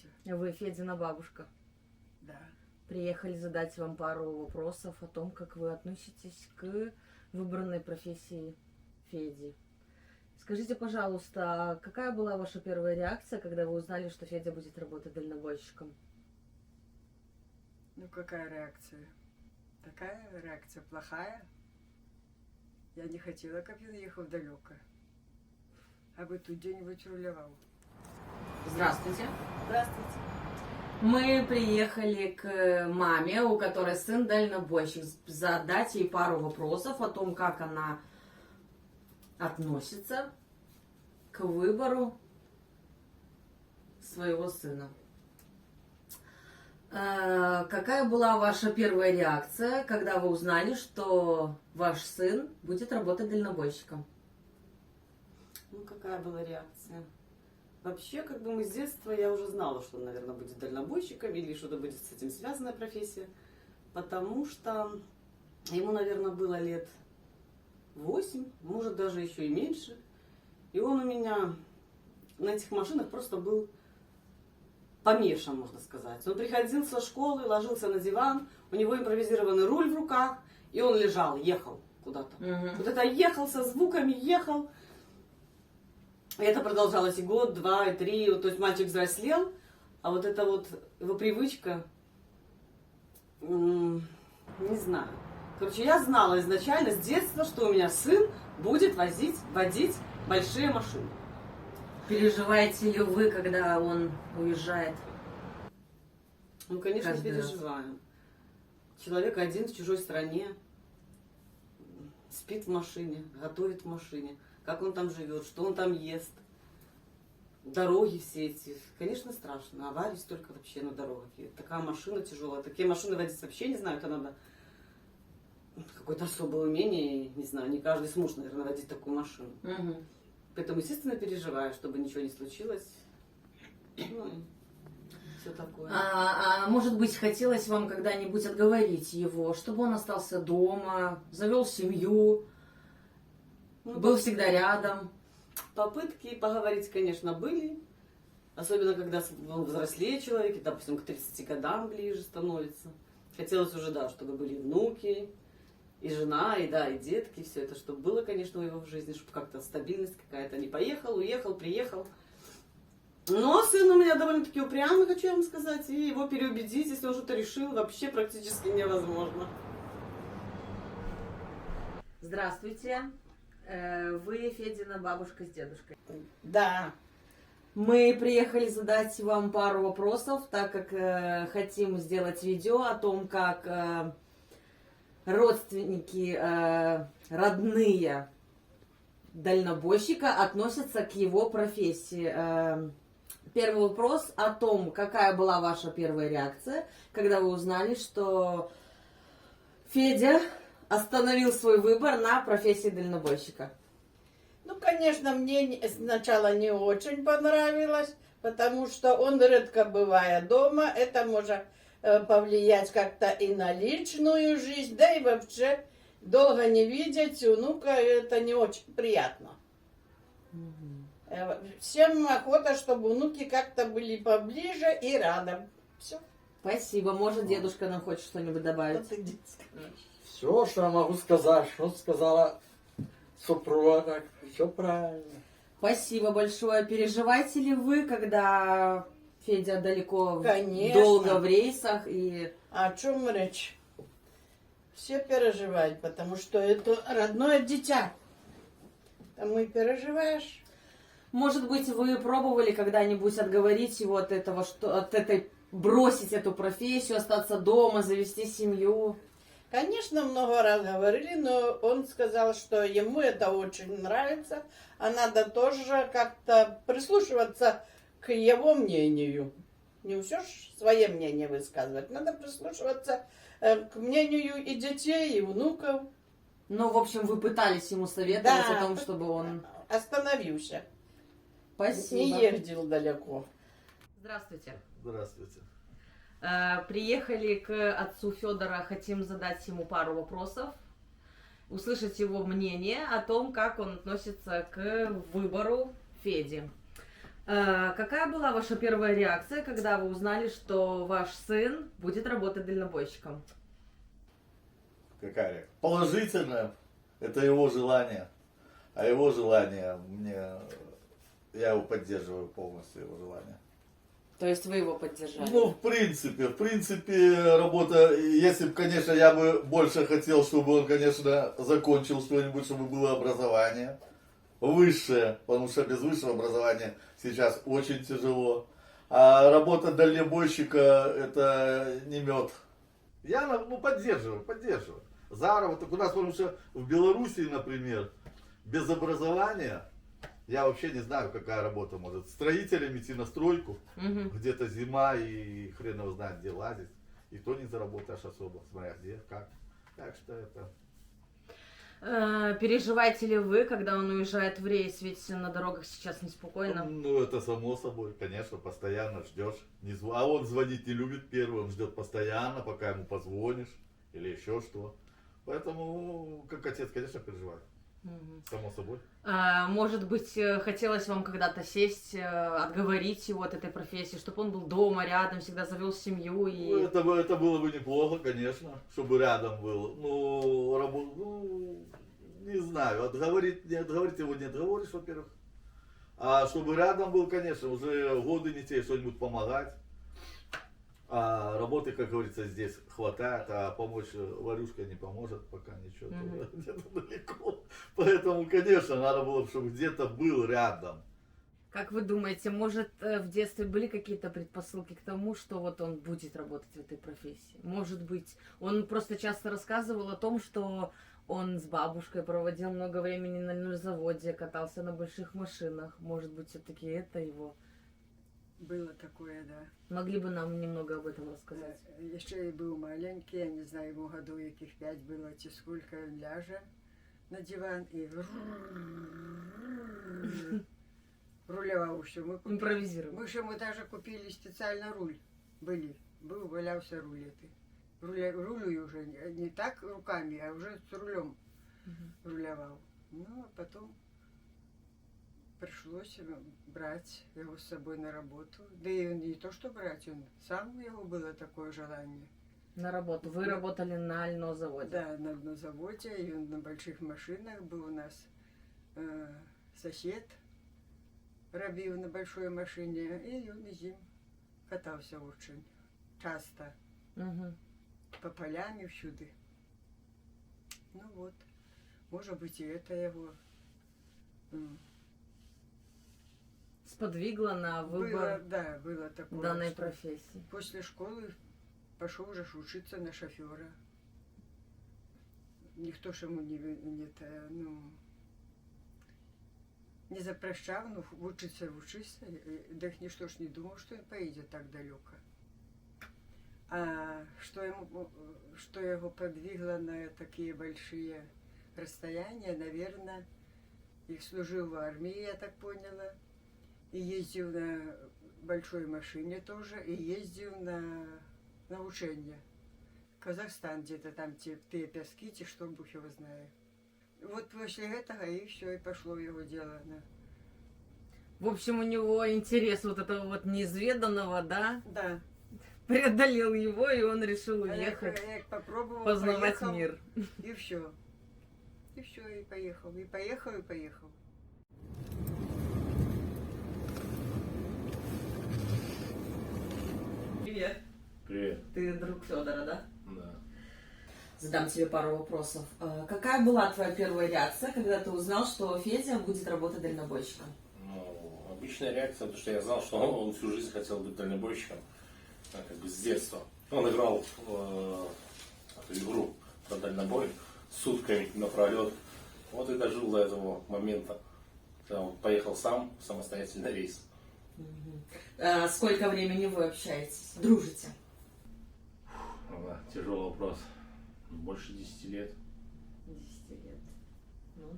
Здравствуйте. Вы Федина бабушка. Да. Приехали задать вам пару вопросов о том, как вы относитесь к выбранной профессии Феди. Скажите, пожалуйста, какая была ваша первая реакция, когда вы узнали, что Федя будет работать дальнобойщиком? Ну, какая реакция? Такая реакция плохая. Я не хотела, как он ехал далеко. А бы тут где-нибудь рулевал. Здравствуйте. Здравствуйте. Мы приехали к маме, у которой сын дальнобойщик, задать ей пару вопросов о том, как она относится к выбору своего сына. Какая была ваша первая реакция, когда вы узнали, что ваш сын будет работать дальнобойщиком? Ну, какая была реакция? Вообще, как бы мы с детства, я уже знала, что он, наверное, будет дальнобойщиком или что-то будет с этим связанная профессия, потому что ему, наверное, было лет 8, может, даже еще и меньше. И он у меня на этих машинах просто был помешан, можно сказать. Он приходил со школы, ложился на диван, у него импровизированный руль в руках, и он лежал, ехал куда-то. Вот это ехал со звуками, ехал. И это продолжалось и год, два, и три. То есть мальчик взрослел, а вот эта вот его привычка, не знаю. Короче, я знала изначально с детства, что у меня сын будет водить большие машины. Переживаете ли вы, когда он уезжает? Ну, конечно, Каждый раз. переживаем. Человек один в чужой стране, спит в машине, готовит в машине. Как он там живет, что он там ест. Дороги все эти. Конечно, страшно. Аварий столько вообще на дорогах. И такая машина тяжелая. Такие машины водить вообще не знаю. Это надо какое-то особое умение. Не знаю, не каждый сможет, наверное, водить такую машину. Поэтому, естественно, переживаю, чтобы ничего не случилось. Ну, и все такое. Может быть, хотелось вам когда-нибудь отговорить его, чтобы он остался дома, завел семью, Ну, был всегда рядом? Попытки поговорить, конечно, были. Особенно, когда он взрослее человек, и, допустим, к 30 годам ближе становится. Хотелось уже, да, чтобы были и внуки, и жена, и да, и детки, все это, чтобы было, конечно, у него в жизни, чтобы как-то стабильность какая-то. Не поехал, уехал, приехал. Но сын у меня довольно-таки упрямый, хочу я вам сказать, и его переубедить, если он что-то решил, вообще практически невозможно. Здравствуйте. Вы Федина бабушка с дедушкой. Да. Мы приехали задать вам пару вопросов, так как хотим сделать видео о том, как родственники, родные дальнобойщика относятся к его профессии. Первый вопрос о том, какая была ваша первая реакция, когда вы узнали, что Федя остановил свой выбор на профессии дальнобойщика. Ну, конечно, мне сначала не очень понравилось, потому что он редко бывая дома. Это может повлиять как-то и на личную жизнь, да и вообще долго не видеть внука, это не очень приятно. Всем охота, чтобы внуки как-то были поближе и рядом. Все. Спасибо. Может, дедушка нам хочет что-нибудь добавить? Все, что я могу сказать, что сказала супруга, так все правильно. Спасибо большое. Переживаете ли вы, когда Федя далеко, Конечно. долго в рейсах и... О чем речь? Все переживают, потому что это родное дитя. Там и переживаешь. Может быть, вы пробовали когда-нибудь отговорить его от этого, что от этой бросить эту профессию, остаться дома, завести семью? Конечно, много раз говорили, но он сказал, что ему это очень нравится, а надо тоже как-то прислушиваться к его мнению. Не все ж свое мнение высказывать, надо прислушиваться к мнению и детей, и внуков. Ну, в общем, вы пытались ему советовать Да. о том, чтобы он... Остановился. Спасибо. Не ездил далеко. Здравствуйте. Здравствуйте. Приехали к отцу Федора, хотим задать ему пару вопросов, услышать его мнение о том, как он относится к выбору Феди. Какая была ваша первая реакция, когда вы узнали, что ваш сын будет работать дальнобойщиком? Какая? Положительная. Это его желание. А его желание я его поддерживаю полностью, его желание. То есть вы его поддержали? Ну, в принципе, работа, если бы, конечно, я бы больше хотел, чтобы он, конечно, закончил что-нибудь, чтобы было образование высшее, потому что без высшего образования сейчас очень тяжело. А работа дальнобойщика это не мед. Я поддерживаю. Заработок у нас, потому что в Белоруссии, например, без образования, я вообще не знаю, какая работа может. Строителям идти на стройку, где-то зима и хрен его знает, где лазить. И то не заработаешь особо, смотря где, как. Так что это... Переживаете ли вы, когда он уезжает в рейс, ведь на дорогах сейчас неспокойно? Ну, это само собой, конечно, постоянно ждешь. А он звонить не любит первым, он ждет постоянно, пока ему позвонишь или еще что. Поэтому, как отец, конечно, переживает. Само собой. Может быть, хотелось вам когда-то сесть, отговорить его от этой профессии, чтобы он был дома, рядом, всегда завел семью и... Ну, это было бы неплохо, конечно, чтобы рядом был. Не знаю, отговорить его не отговоришь, во-первых. А чтобы рядом был, конечно, уже годы не те, что-нибудь помогать. А работы, как говорится, здесь хватает, а помочь Варюшка не поможет, пока ничего, где-то далеко. Поэтому, конечно, надо было, чтобы где-то был рядом. Как вы думаете, может, в детстве были какие-то предпосылки к тому, что вот он будет работать в этой профессии? Может быть, он просто часто рассказывал о том, что он с бабушкой проводил много времени на заводе, катался на больших машинах. Может быть, все-таки это его... Было такое, да. Могли бы нам немного об этом рассказать? Еще и был маленький, я не знаю, ему году яких 5 было, чи сколько, он ляже на диван и рулевал все. Импровизировал. Мы даже купили специально руль. Валялся руль этой. Рулю уже не так руками, а уже с рулем рулевал. Ну, а потом пришлось брать его с собой на работу. Да и не то, что брать, он сам, у него было такое желание. На работу. Вы работали на льнозаводе? Да, на льнозаводе, и он на больших машинах был у нас сосед, робил на большой машине, и он из ним катался очень часто. По полям и всюду. Ну вот, может быть, и это его... Сподвигло на выбор было такое, данной профессии. После школы пошел уже учиться на шофера. Никто ж ему не запрещав, ну, вчиться. Да ніхто ж не думал, что он поедет так далеко. А что его подвигло на такие большие расстояния, наверное, их служил в армии, я так поняла, и ездил на большой машине тоже, и ездил на учения. Казахстан где-то там те пески, что Бог его знает. Вот после этого и все, и пошло его дело. В общем, у него интерес вот этого вот неизведанного, да? Да. Преодолел его, и он решил уехать, я попробовал, познавать поехал, мир. И все. И все, и поехал. И поехал. Привет. Привет. Ты друг Федора, да? Да. Задам тебе пару вопросов. Какая была твоя первая реакция, когда ты узнал, что Федя будет работать дальнобойщиком? Ну, обычная реакция, потому что я знал, что он всю жизнь хотел быть дальнобойщиком, как бы с детства. Он играл в игру про дальнобой сутками напролет. Вот и дожил до этого момента, когда он поехал сам в самостоятельный рейс. Сколько времени вы общаетесь, дружите? Да, тяжелый вопрос. Больше 10 лет. 10 лет. Ну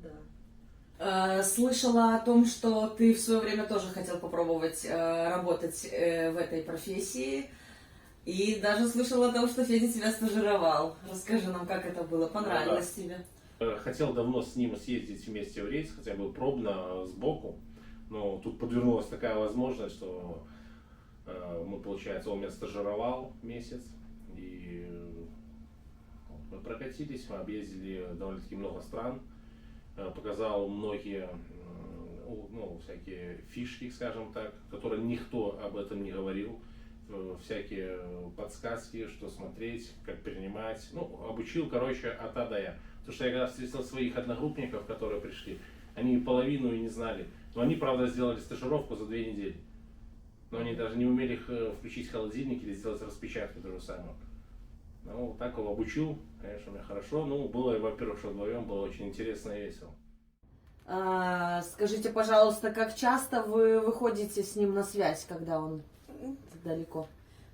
да. Слышала о том, что ты в свое время тоже хотел попробовать работать в этой профессии. И даже слышала о том, что Федя тебя стажировал. Расскажи нам, как это было, понравилось тебе? Хотел давно с ним съездить вместе в рейс, хотя бы пробно, сбоку. Но тут подвернулась такая возможность, что мы, получается, он меня стажировал месяц, и мы прокатились, мы объездили довольно-таки много стран, показал многие, ну, всякие фишки, скажем так, которые никто об этом не говорил, всякие подсказки, что смотреть, как принимать, ну, обучил, короче, от А до Я. Потому что я когда встретил своих одногруппников, которые пришли, они половину и не знали. Но они, правда, сделали стажировку за 2 недели. Но они даже не умели включить холодильник или сделать распечатку то же самое. Ну, так его обучил, конечно, мне хорошо. Ну, было, во-первых, что вдвоем было очень интересно и весело. Скажите, пожалуйста, как часто вы выходите с ним на связь, когда он далеко?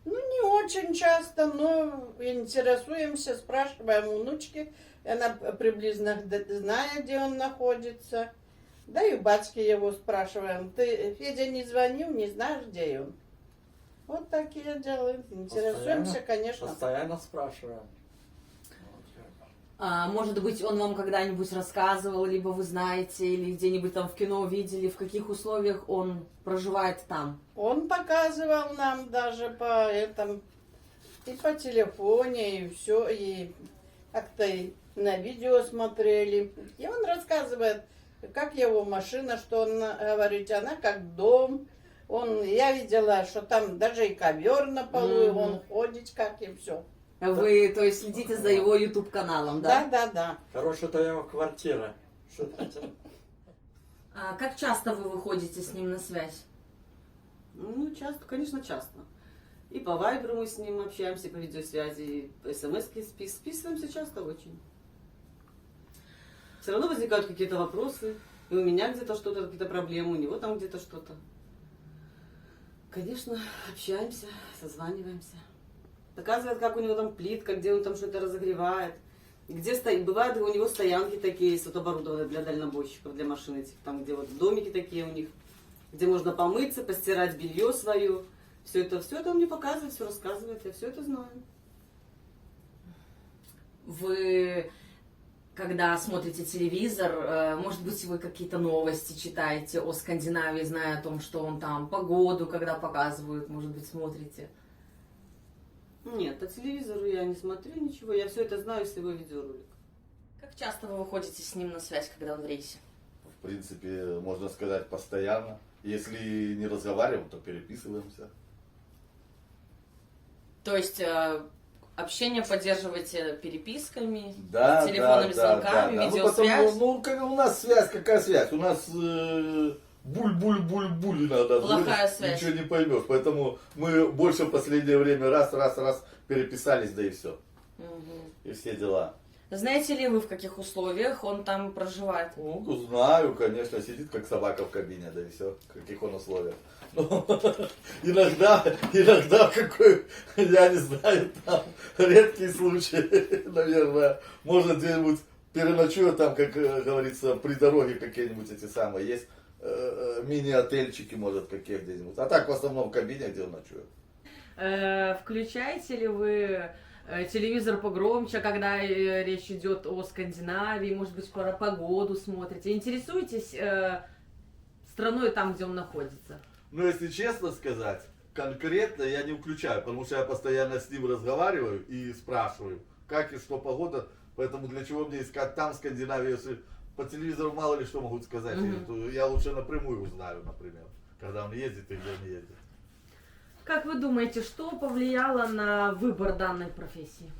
Ну, не очень часто, но интересуемся, спрашиваем у внучки. Она приблизно знает, где он находится. Да и у батьки его спрашиваем. Ты, Федя, не звонил, не знаешь, где он? Вот такие дела. Интересуемся, конечно. Постоянно спрашиваем. Может быть, он вам когда-нибудь рассказывал, либо вы знаете, или где-нибудь там в кино видели, в каких условиях он проживает там? Он показывал нам даже по этому, и по телефоне, и все, и как-то и на видео смотрели. И он рассказывает, как его машина, что он говорит, она как дом. Я видела, что там даже и ковер на полу, и он ходит, как и все. Вы, то есть, следите за его YouTube-каналом, да? Да. Короче, это его квартира. Как часто вы выходите с ним на связь? Ну, часто, конечно, часто. И по вайберу мы с ним общаемся, по видеосвязи, и по смс-ке списываемся часто очень. Все равно возникают какие-то вопросы. И у меня где-то что-то, какие-то проблемы, у него там где-то что-то. Конечно, общаемся, созваниваемся. Показывает, как у него там плитка, где он там что-то разогревает. И где стоит. Бывают у него стоянки такие, вот оборудованные для дальнобойщиков, для машин этих, там где вот домики такие у них, где можно помыться, постирать белье свое. Все это он мне показывает, все рассказывает, я все это знаю. Вы, когда смотрите телевизор, может быть, вы какие-то новости читаете о Скандинавии, зная о том, что он там, погоду, когда показывают, может быть, смотрите? Нет, по телевизору я не смотрю ничего, я все это знаю из его видеоролика. Как часто вы выходите с ним на связь, когда он в рейсе? В принципе, можно сказать, постоянно. Если не разговариваем, то переписываемся. То есть общение поддерживаете переписками, Да, телефонными звонками, да. видеосвязь? Ну, как у нас связь, какая связь? У нас буль-буль-буль-буль иногда. Плохая звонишь, связь. Ничего не поймешь. Поэтому мы больше в последнее время раз переписались, да и все. И все дела. Знаете ли вы, в каких условиях он там проживает? Ну, знаю, конечно, сидит как собака в кабине, да и все. В каких он условиях. Ну, иногда какой, я не знаю, там редкий случай, наверное. Может, где-нибудь переночую, там, как говорится, при дороге какие-нибудь эти самые есть. Мини-отельчики, может, какие где-нибудь. А так, в основном, в кабине, где он ночует. Включаете ли вы телевизор погромче, когда речь идет о Скандинавии, может быть, про погоду смотрите? Интересуетесь страной там, где он находится? Ну, если честно сказать, конкретно я не включаю, потому что я постоянно с ним разговариваю и спрашиваю, как и что погода, поэтому для чего мне искать там Скандинавию, если по телевизору мало ли что могут сказать, я лучше напрямую узнаю, например, когда он ездит и где он ездит. Как вы думаете, что повлияло на выбор данной профессии?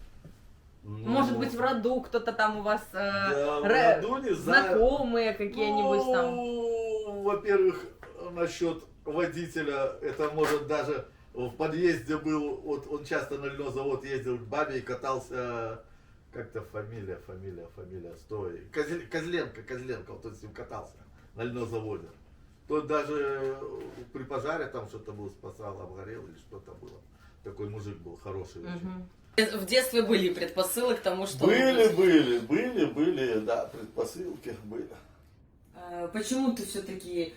Может быть, в роду кто-то там у вас да, в роду не знаю. знакомые какие-нибудь там? Ну, во-первых, насчет водителя, это может даже в подъезде был, вот он часто на льнозавод ездил к бабе и катался, как-то фамилия, стой, Козленко, вот он с ним катался на льнозаводе. Тот даже при пожаре там что-то был, спасал, обгорел или что-то было. Такой мужик был хороший очень. В детстве были предпосылки к тому, что... Были, да, предпосылки были. Почему ты все-таки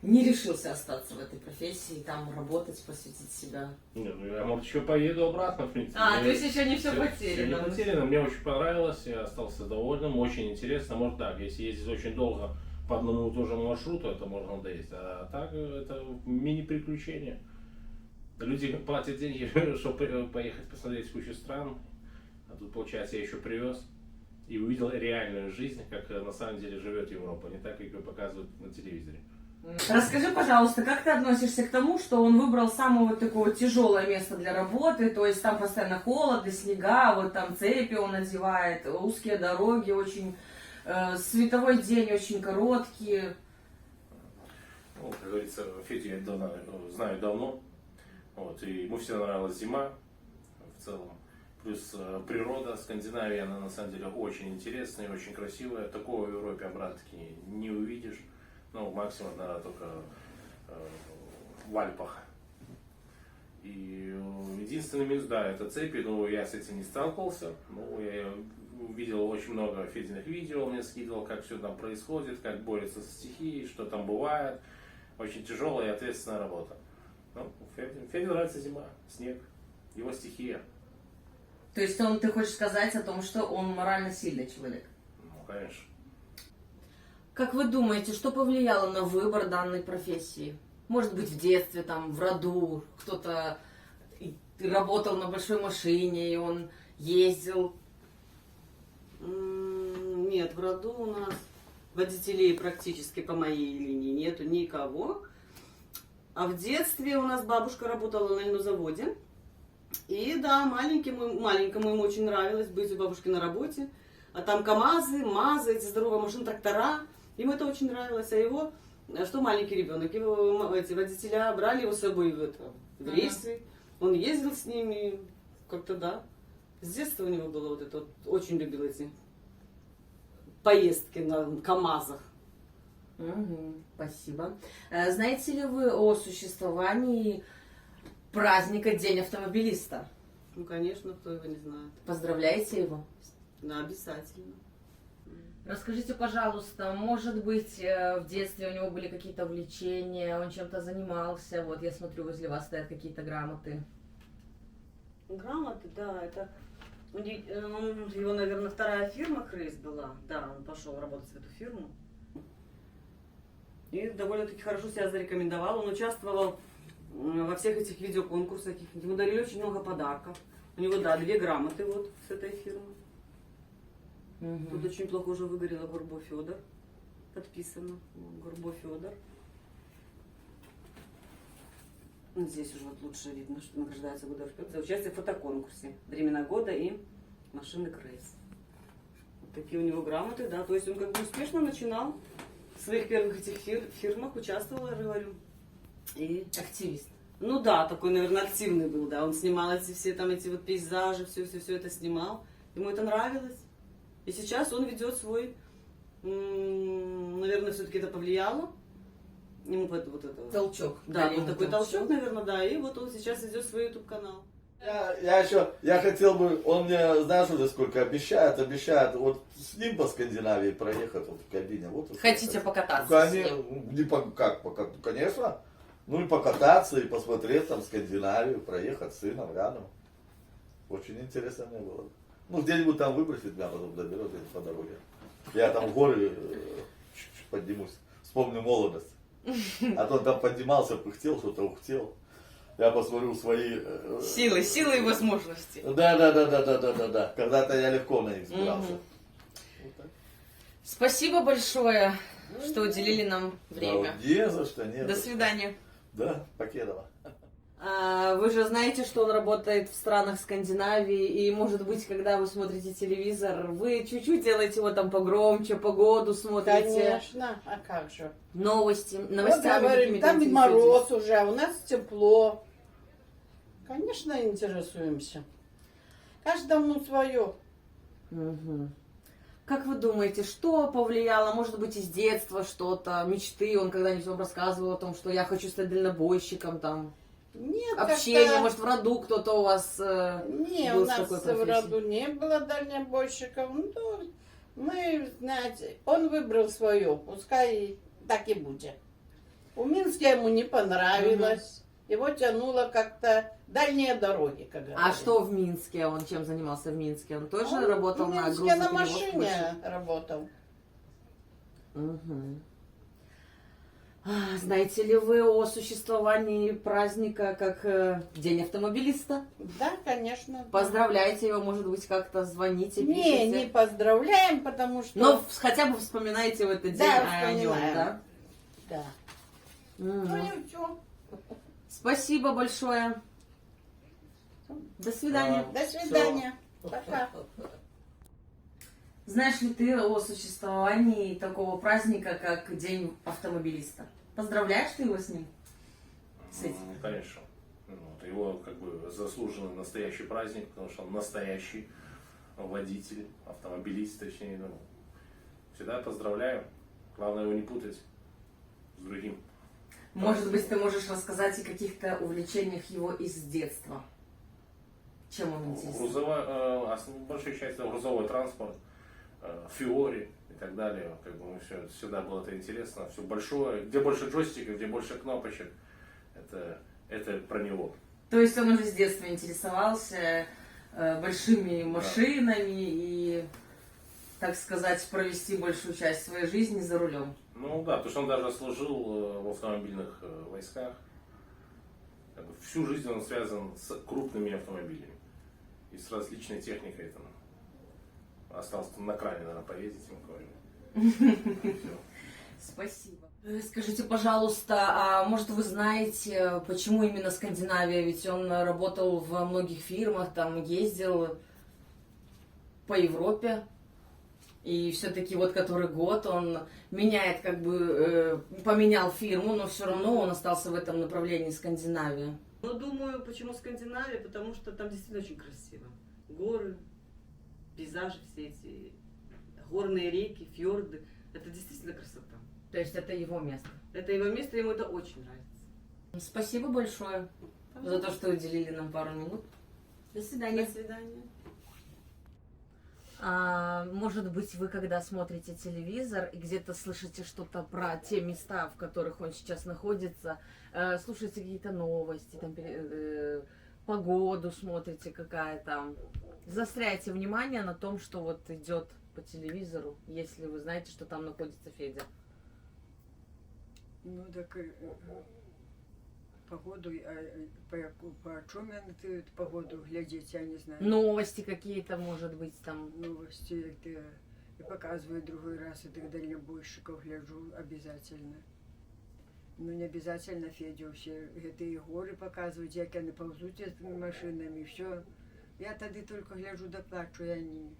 не решился остаться в этой профессии, там работать, посвятить себя? Не, ну я, может, еще поеду обратно, в принципе. То есть еще не все Всё потеряно. не потеряно, мне очень понравилось, я остался довольным, очень интересно. Может так, если ездить очень долго по одному и тому же маршруту это можно доесть. А так это мини-приключение. Люди платят деньги, чтобы поехать посмотреть кучу стран. А тут, получается, я еще привез и увидел реальную жизнь, как на самом деле живет Европа, не так, как ее показывают на телевизоре. Расскажи, пожалуйста, как ты относишься к тому, что он выбрал самое вот такое тяжелое место для работы, то есть там постоянно холод, снега, вот там цепи он надевает, узкие дороги, очень световой день очень короткий. Ну, как говорится, Федю я знаю давно. Вот, и ему всегда нравилась зима в целом. Плюс природа Скандинавии, она на самом деле очень интересная и очень красивая. Такого в Европе обратно-таки не увидишь. Ну, максимум, наверное, только в Альпах. И единственный минус, да, это цепи, но я с этим не сталкивался. Ну, я видел очень много Фединых видео, он мне скидывал, как все там происходит, как борется со стихией, что там бывает. Очень тяжелая и ответственная работа. Ну, Феде нравится зима, снег, его стихия. То есть ты хочешь сказать о том, что он морально сильный человек? Ну, конечно. Как вы думаете, что повлияло на выбор данной профессии? Может быть, в детстве, там, в роду, кто-то работал на большой машине, и он ездил? Нет, в роду у нас водителей практически по моей линии нету никого. А в детстве у нас бабушка работала на льнозаводе. И да, маленькому ему очень нравилось быть у бабушки на работе. А там КамАЗы, МАЗы, эти здоровые машины, трактора. Ему это очень нравилось. А его, что маленький ребенок, его эти водителя брали его с собой в рейсы. Он ездил с ними, как-то да. С детства у него было вот это, очень любил эти поездки на КамАЗах. Угу, спасибо. Знаете ли вы о существовании праздника День автомобилиста? Ну, конечно, кто его не знает. Поздравляете его? Да, обязательно. Расскажите, пожалуйста, может быть, в детстве у него были какие-то увлечения, он чем-то занимался? Вот я смотрю, возле вас стоят какие-то грамоты. Грамоты, да, это его, наверное, вторая фирма Крейс была. Да, он пошел работать в эту фирму. И довольно-таки хорошо себя зарекомендовал. Он участвовал во всех этих видеоконкурсах. Ему дарили очень много подарков. У него, да, 2 грамоты вот с этой фирмы. Тут очень плохо уже выгорело Горбо Федор. Подписано. Горбо Федор. Здесь уже вот лучше видно, что награждается Горбо Федор за участие в фотоконкурсе. Времена года и машины Крейс. Вот такие у него грамоты, да. То есть он как бы успешно начинал в своих первых этих фирмах, участвовал, я говорю. И Активист. ну да, такой, наверное, активный был, да. Он снимал эти вот пейзажи, все это снимал. Ему это нравилось. И сейчас он ведет свой, наверное, все-таки это повлияло. Ему вот это. Толчок. Да, Дали вот ему такой толчок, наверное, да. И вот он сейчас ведет свой YouTube-канал. Я хотел бы, он мне, знаешь, уже сколько обещает, вот с ним по Скандинавии проехать вот в кабине. Вот, Хотите покататься Ну, с конечно, ним? конечно. Ну и покататься, и посмотреть там Скандинавию, проехать с сыном рядом. Очень интересно мне было. Ну, где-нибудь там выбросит меня, потом доберет по дороге. Я там в горы чуть-чуть поднимусь, вспомню молодость. А то он там поднимался, пыхтел, что-то ухтел. Я посмотрю свои... Силы и возможности. Да. Когда-то я легко на них сбирался. Вот так. Спасибо большое, что уделили нам время. Да, не за что, не До за что. свидания. Да, Покедова. Вы же знаете, что он работает в странах Скандинавии, и, может быть, когда вы смотрите телевизор, вы чуть-чуть делаете его там погромче, погоду смотрите, Конечно, а как же? новостями Вот говорим, какими-то там интересуетесь. мороз уже, а у нас тепло. Конечно, интересуемся. Каждому свое. Мгм. Как вы думаете, что повлияло, может быть, из детства что-то, мечты? Он когда-нибудь вам рассказывал о том, что я хочу стать дальнобойщиком, там, Нет, общение, как-то- может, в роду кто-то у вас... Не, был у с нас такой в профессией? роду не было дальнобойщиков. Ну, мы, знаете, он выбрал свое, пускай так и будет. У Минска ему не понравилось. Его тянуло как-то дальние дороги, как А говорят. что в Минске? Он чем занимался в Минске? Он тоже Он работал в на Минске грузоперевозке? на машине работал. Мгм. Знаете ли вы о существовании праздника как День автомобилиста? Да, конечно. Поздравляйте его, может быть, как-то звоните, Не, пишите. не поздравляем, потому что... Но хотя бы вспоминайте в этот день Да, о нем, вспоминаем. да? Да. Мгм. Ну и все. Спасибо большое. До свидания. До свидания. Пока. Знаешь ли ты о существовании такого праздника, как День автомобилиста? Поздравляешь ты его с ним? С этим? Ну, конечно. Вот, его как бы заслуженный настоящий праздник, потому что он настоящий водитель, автомобилист, точнее. Ну, всегда поздравляю. Главное его не путать с другим. Может быть, ты можешь рассказать о каких-то увлечениях его из детства? Чем он интересен? Большая часть это грузовой транспорт, фиори и так далее. Как бы, всегда было это интересно. Все большое. Где больше джойстиков, где больше кнопочек. Это про него. То есть он уже с детства интересовался большими машинами и, так сказать, провести большую часть своей жизни за рулем. Ну да, потому что он даже служил в автомобильных войсках. Как бы всю жизнь он связан с крупными автомобилями. И с различной техникой. Там, остался там на кране, наверное, поездить ему. Спасибо. Скажите, пожалуйста, а может вы знаете, почему именно Скандинавия? Ведь он работал в многих фирмах, там ездил по Европе. И все-таки вот который год он меняет, как бы, поменял фирму, но все равно он остался в этом направлении Скандинавия. Ну, думаю, почему Скандинавия? Потому что там действительно очень красиво. Горы, пейзажи все эти, горные реки, фьорды. Это действительно красота. То есть это его место. Это его место, ему это очень нравится. Спасибо большое за то, что уделили нам пару минут. До свидания. До свидания. Может быть, вы, когда смотрите телевизор и где-то слышите что-то про те места, в которых он сейчас находится, слушаете какие-то новости, там, погоду смотрите, какая там. Заостряйте внимание на том, что вот идет по телевизору, если вы знаете, что там находится Федя. Ну так погоду, по чому ти погоду глядеть, я не знаю. Новости какие-то, может быть, там. Новости это и показывают другой раз, этих дальнобойщиков гляжу обязательно. Ну не обязательно Федю, все эти горы показывают, як вони повзуть этими машинами, все. Я тоді только гляжу да плачу, я не...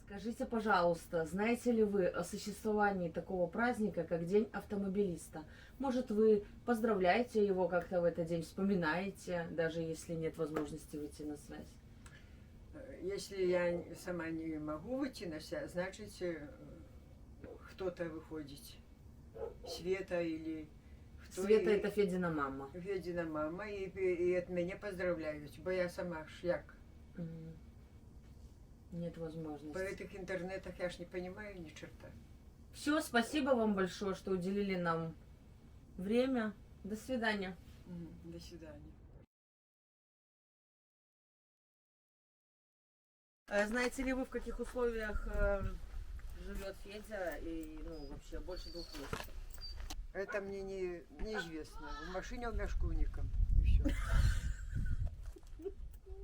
Скажите, пожалуйста, знаете ли вы о существовании такого праздника, как День автомобилиста? Может, вы поздравляете его как-то в этот день, вспоминаете, даже если нет возможности выйти на связь? Если я сама не могу выйти на связь, значит, кто-то выходит. Света или... Света это Федина мама. Федина мама, и от меня поздравляют, бо я сама ж як. Нет возможности. По этих интернетах я ж не понимаю ни черта. Все, спасибо вам большое, что уделили нам время. До свидания. До свидания. Знаете ли вы, в каких условиях живет Федя и, ну, вообще больше 2 месяцев? Это мне неизвестно. В машине у меня шкурником. И все.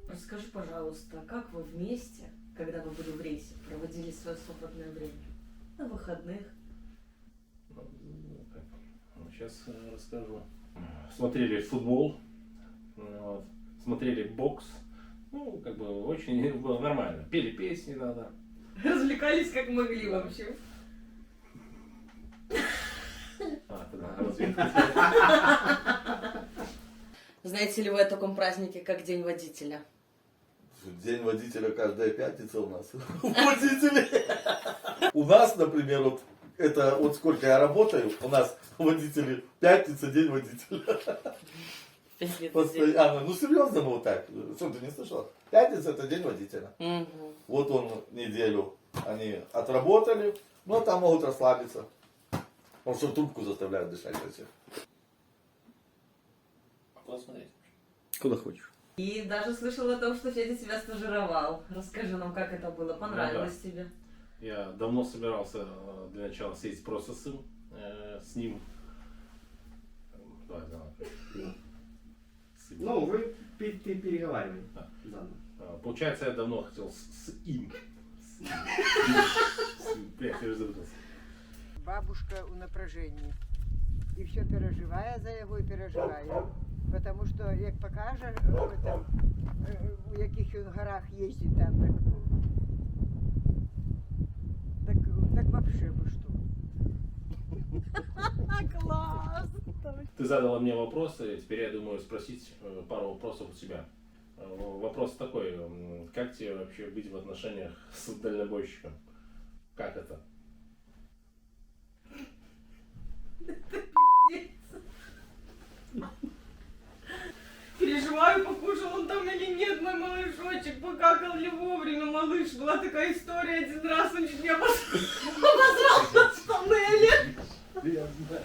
Расскажи, пожалуйста, как вы вместе, когда вы были в рейсе, проводили свое свободное время? На выходных? Сейчас расскажу. Смотрели футбол, вот, смотрели бокс. Ну, как бы очень было нормально. Пели песни надо. Развлекались как могли вообще. Тогда разведка. Знаете ли вы о таком празднике, как День водителя? День водителя каждая пятница у нас. Водители. У нас, например, вот это вот сколько я работаю, у нас водители пятница, день водителя. Постоянно. Ну серьезно, ну вот так. Что ты не слышал? Пятница это день водителя. Угу. Вот он неделю они отработали, ну а там могут расслабиться. Потому что трубку заставляют дышать все. Куда смотреть? Куда хочешь. И даже слышала о том, что Федя тебя стажировал. Расскажи нам, как это было, понравилось тебе? Я давно собирался для начала съездить просто с ним. Давай, давай. Ну, вы переговаривали. Да. Заодно. Получается, я давно хотел с им. Блядь, я уже запутался. Бабушка у напряженні. І все переживає за його і переживає. Потому що, як покаже, там, у яких він горах їздить там, так вообще бы что. Класс! Ты задала мне вопросы, теперь я думаю спросить пару вопросов у тебя. Вопрос такой, как тебе вообще быть в отношениях с дальнобойщиком? Как это? Переживаю, покушал он там или нет, мой малышочек, покакал ли вовремя, малыш. Была такая история, один раз он чуть не обосрался в тоннеле. Я знаю.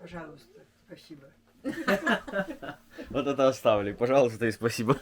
Пожалуйста, спасибо. Вот это оставлю, пожалуйста и спасибо.